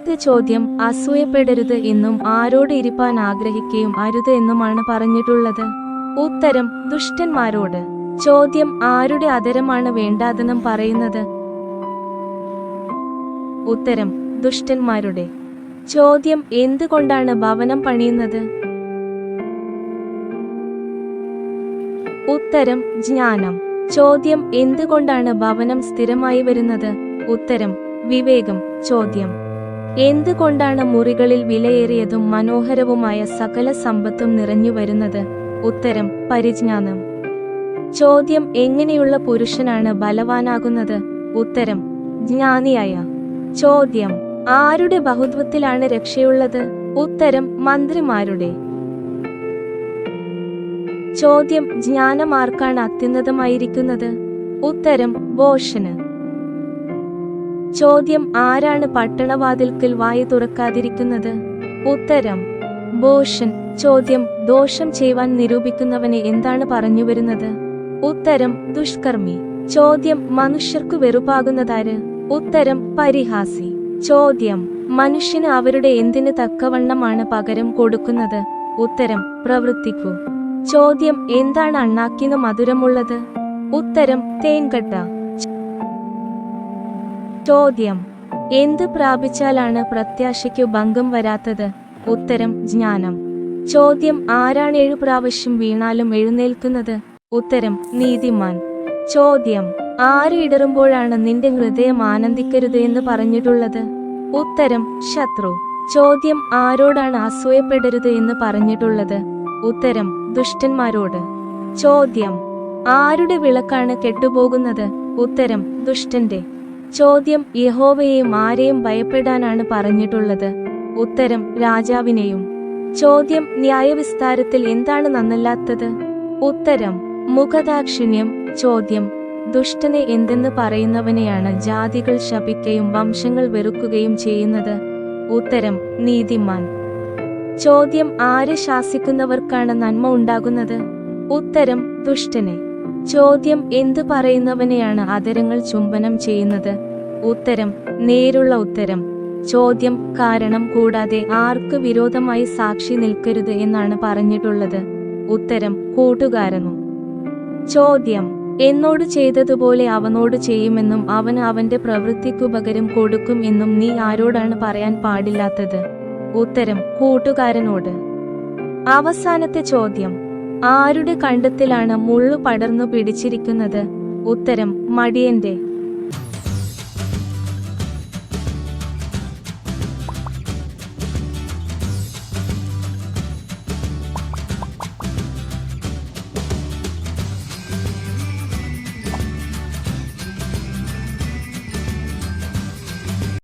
ആദ്യത്തെ ചോദ്യം അസൂയപ്പെടരുത് എന്നും ആരോട് ഇരിപ്പാൻ ആഗ്രഹിക്കുകയും അരുത് എന്നുമാണ് പറഞ്ഞിട്ടുള്ളത്. ഉത്തരം ദുഷ്ടന്മാരോട്. ചോദ്യം ആരുടെ അധരമാണ് വേണ്ടാതെന്നും പറയുന്നത്? ഉത്തരം ദുഷ്ടന്മാരുടെ. ചോദ്യം എന്തുകൊണ്ടാണ് ഭവനം പണിയുന്നത്? ഉത്തരം ജ്ഞാനം. ചോദ്യം എന്തുകൊണ്ടാണ് ഭവനം സ്ഥിരമായി വരുന്നത്? ഉത്തരം വിവേകം. ചോദ്യം എന്തുകൊണ്ടാണ് മുറികളിൽ വിലയേറിയതും മനോഹരവുമായ സകല സമ്പത്തും നിറഞ്ഞു വരുന്നത്? ഉത്തരം പരിജ്ഞാനം. ചോദ്യം എങ്ങനെയുള്ള പുരുഷനാണ് ബലവാനാകുന്നത്? ഉത്തരം ജ്ഞാനിയായ. ചോദ്യം ആരുടെ ബഹുത്വത്തിലാണ് രക്ഷയുള്ളത്? ഉത്തരം മന്ത്രിമാരുടെ. ചോദ്യം ജ്ഞാനം ആർക്കാണ് അത്യുന്നതമായിരിക്കുന്നത്? ഉത്തരം ഭോഷന്. ചോദ്യം ആരാണ് പട്ടണവാതിൽക്കൽ വായു തുറക്കാതിരിക്കുന്നത്? ഉത്തരം ഭോഷൻ. ചോദ്യം ദോഷം ചെയ്യുവാൻ നിരൂപിക്കുന്നവനെ എന്താണ് പറഞ്ഞുവരുന്നത്? ഉത്തരം ദുഷ്കർമ്മി. ചോദ്യം മനുഷ്യർക്കു വെറുപ്പാകുന്നതാര്? ഉത്തരം പരിഹാസി. ചോദ്യം മനുഷ്യന് അവരുടെ എന്തിന് തക്കവണ്ണമാണ് പകരം കൊടുക്കുന്നത്? ഉത്തരം പ്രവൃത്തിക്കു. ചോദ്യം എന്താണ് അണ്ണാക്കിന് മധുരമുള്ളത്? ഉത്തരം തേൻകട്ട. ചോദ്യം എന്ത് പ്രാപിച്ചാലാണ് പ്രത്യാശയ്ക്കു ഭംഗം വരാത്തത്? ഉത്തരം ജ്ഞാനം. ചോദ്യം ആരാണ് 7 പ്രാവശ്യം വീണാലും എഴുന്നേൽക്കുന്നത്? ഉത്തരം നീതിമാൻ. ചോദ്യം ആര് ഇടറുമ്പോഴാണ് നിന്റെ ഹൃദയം ആനന്ദിക്കരുത് എന്ന് പറഞ്ഞിട്ടുള്ളത്? ഉത്തരം ശത്രു. ചോദ്യം ആരോടാണ് അസൂയപ്പെടരുത് എന്ന് പറഞ്ഞിട്ടുള്ളത്? ഉത്തരം ദുഷ്ടന്മാരോട്. ചോദ്യം ആരുടെ വിളക്കാണ് കെട്ടുപോകുന്നത്? ഉത്തരം ദുഷ്ടന്റെ. ചോദ്യം യഹോവയെയും ആരെയും ഭയപ്പെടാനാണ് പറഞ്ഞിട്ടുള്ളത്? ഉത്തരം രാജാവിനെയും. ചോദ്യം ന്യായവിസ്താരത്തിൽ എന്താണ് നന്നല്ലാത്തത്? ഉത്തരം മുഖദാക്ഷിണ്യം. ചോദ്യം ദുഷ്ടനെ എന്തെന്ന് പറയുന്നവനെയാണ് ജാതികൾ ശപിക്കുകയും വംശങ്ങൾ വെറുക്കുകയും ചെയ്യുന്നത്? ഉത്തരം നീതിമാൻ. ചോദ്യം ആരെ ശാസിക്കുന്നവർക്കാണ് നന്മ ഉണ്ടാകുന്നത്? ഉത്തരം ദുഷ്ടനെ. ചോദ്യം എന്തു പറയുന്നവനെയാണ് അധരങ്ങൾ ചുംബനം ചെയ്യുന്നത്? ഉത്തരം നേരുള്ള ഉത്തരം. ചോദ്യം കാരണം കൂടാതെ ആർക്ക് വിരോധമായി സാക്ഷി നിൽക്കരുത് എന്നാണ് പറഞ്ഞിട്ടുള്ളത്? ഉത്തരം കൂട്ടുകാരനും. ചോദ്യം എന്നോട് ചെയ്തതുപോലെ അവനോട് ചെയ്യുമെന്നും അവന് അവന്റെ പ്രവൃത്തിക്കു പകരം കൊടുക്കും എന്നും നീ ആരോടാണ് പറയാൻ പാടില്ലാത്തത്? ഉത്തരം കൂട്ടുകാരനോട്. അവസാനത്തെ ചോദ്യം ആരുടെ കണ്ടത്തിലാണ് മുള്ളു പടർന്നു പിടിച്ചിരിക്കുന്നത്? ഉത്തരം മടിയന്റെ.